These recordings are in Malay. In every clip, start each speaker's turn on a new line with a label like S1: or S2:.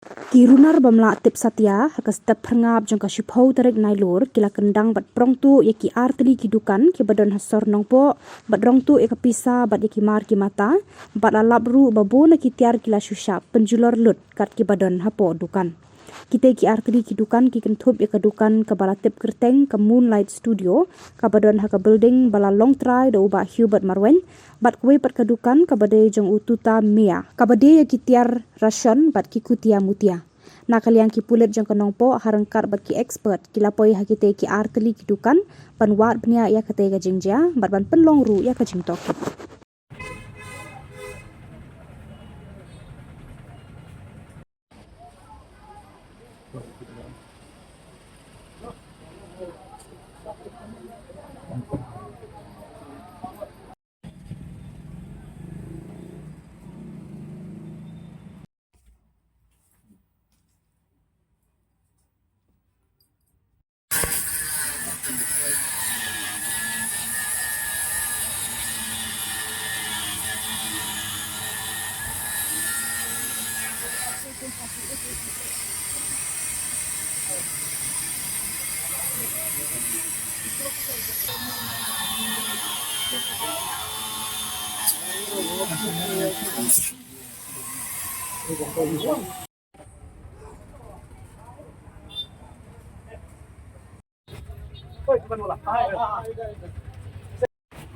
S1: Kirunar bamla tip satya hakas tep perngap jong kasipau tarik nailur kila kendang bat prong tu ya ki artli kidukan ki badon hasor nongpo bat rong tu ya kapisa bat ya ki mar ki mata bat alap ru babu na ki tiar kila syusap penjulor lut kat ki badon hapo dukan. Kita ki artli kidukan ki kentup ya kedukan ke bala tip kerteng ke Moonlight Studio ke badon haka building bala long try da ubah Hubert Marwen bat kue pat kedukan ke badai jong ututa Mia ke badai ya ki tiar rasion bat ki kutia mutia. Nak kalian ki pulit jong kenongpo harengkat bat ki expert kila poi hakite ki artli kidukan ban wat bnia ya kate ga jingja bat ban penlong ru ya ka jing tok.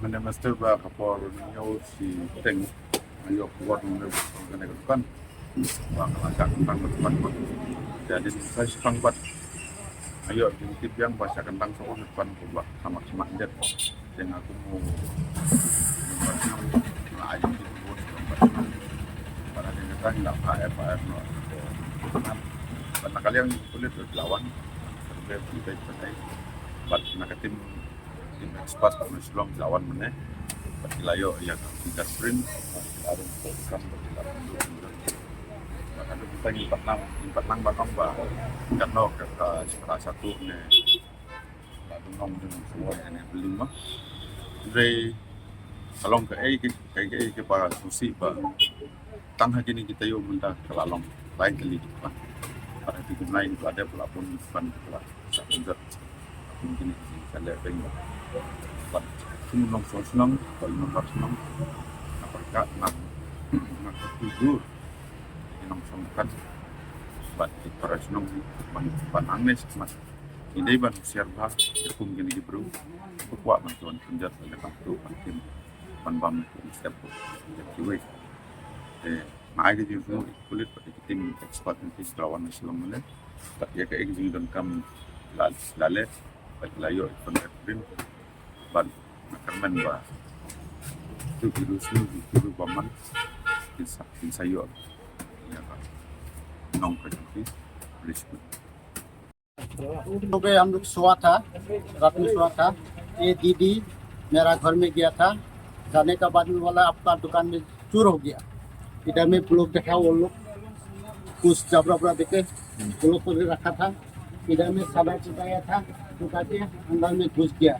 S2: Mana master ba kapor niyo si Teng ayo kuat mana kena kan bang agak tentang depan jadi saya sepang buat ayo tip yang bahasa kentang soal depan kubah sama semangat dengan aku mau ayo gitu buat pada kita nggak PR no karena kalian kulit lawan sebagai kita pakai buat nak tim expert Islam lawan mana layo yang kita sprint ada program ada kita empat nang bakam ba kan no kata salah satu ni lalu nong dengan semua yang beli mah dari kalong ke para susi ba tang hari ni kita yo minta kelalong lain kali kan pada tiga lain itu ada pelapon depan pula satu mungkin kita lihat tengok semua senang kalau nomor senang apakah nak tujuh yang sangkan buat para senang panangnes mas ini ban siar bah terpung gini bro kuat bantuan penjat oleh bantu tim panbam step kiwe mai ke semua kulit pada tim expert nanti lawan Islam mana tak ya ke exing dan kam lale bagi layo pengerin ban kermen ba tu virus itu baman di sayur ya kan nong kerja risiko
S3: तो हम लोग सोआ था रात में सोआ था ये दीदी मेरा घर में गया था जाने का बाद में बोला आपका दुकान में चोर हो गया इधर में लोग देखा वो लोग कुछ जबरा देखे वो लोग को रखा था इधर में सादा चिताया था चुका के अंदर में घुस गया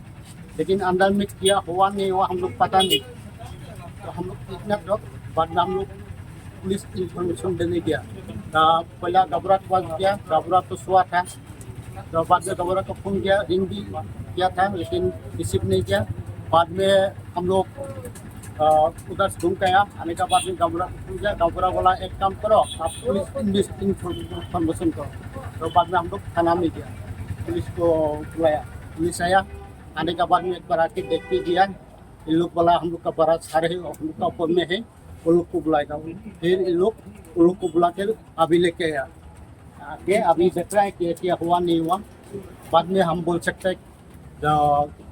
S3: लेकिन अंदर में क्या हुआ नहीं हुआ हम लोग पता नहीं तो हम लोग इतना डर बाद में हम लोग पुलिस इंफॉर्मेशन देने गया पहला घबरा के पास गया घबरा तो सोआ था तो बाद में घबरा को फोन किया रिंग भी किया था लेकिन रिसीव नहीं किया बाद में हम लोग उधर से घूम के आया आने के बाद में घबरा को फोन किया घबरा बोला एक काम करो आप पुलिस इंफॉर्मेशन करो तो बाद में हम लोग थाना में गया पुलिस को बुलाया पुलिस आया आने के बाद में एक बार आके देख के गया इन लोग बोला हम लोग का बड़ा सारे है हम लोग का ऊपर में है वो लोग को बुलाएगा फिर इन लोग को बुला कर अभी लेके आया आके अभी देख रहा है कि क्या हुआ नहीं हुआ बाद में हम बोल सकते हैं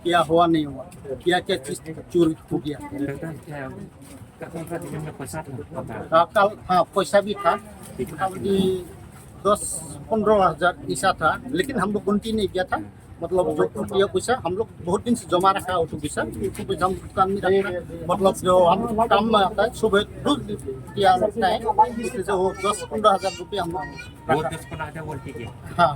S3: क्या हुआ नहीं हुआ क्या चीज चोरी हो गया कल हाँ पैसा भी था 10-15 हज़ार ऐसा था लेकिन हम लोग गिनती नहीं किया था मतलब जो रुपया पैसा हम लोग बहुत दिन से जमा रखा है पैसा हम दुकान में रखा मतलब जो हम काम में आता है सुबह दूध किया लगता है इसलिए वो 10-15 हज़ार रुपया हम हाँ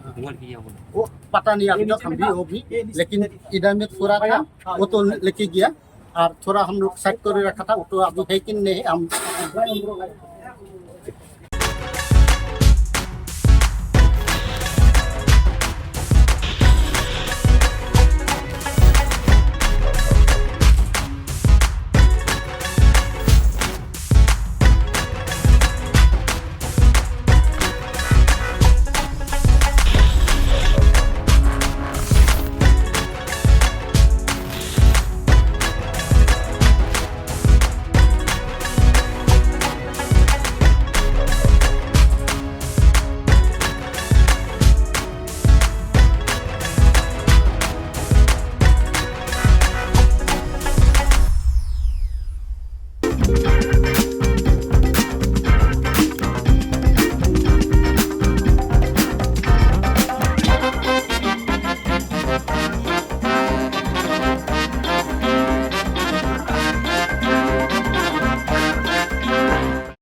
S3: वो पता नहीं अभी तक हम भी वो भी लेकिन इधर में थोड़ा था वो तो लेके गया और थोड़ा हम लोग साइड कर रखा था वो तो अभी है कि नहीं हम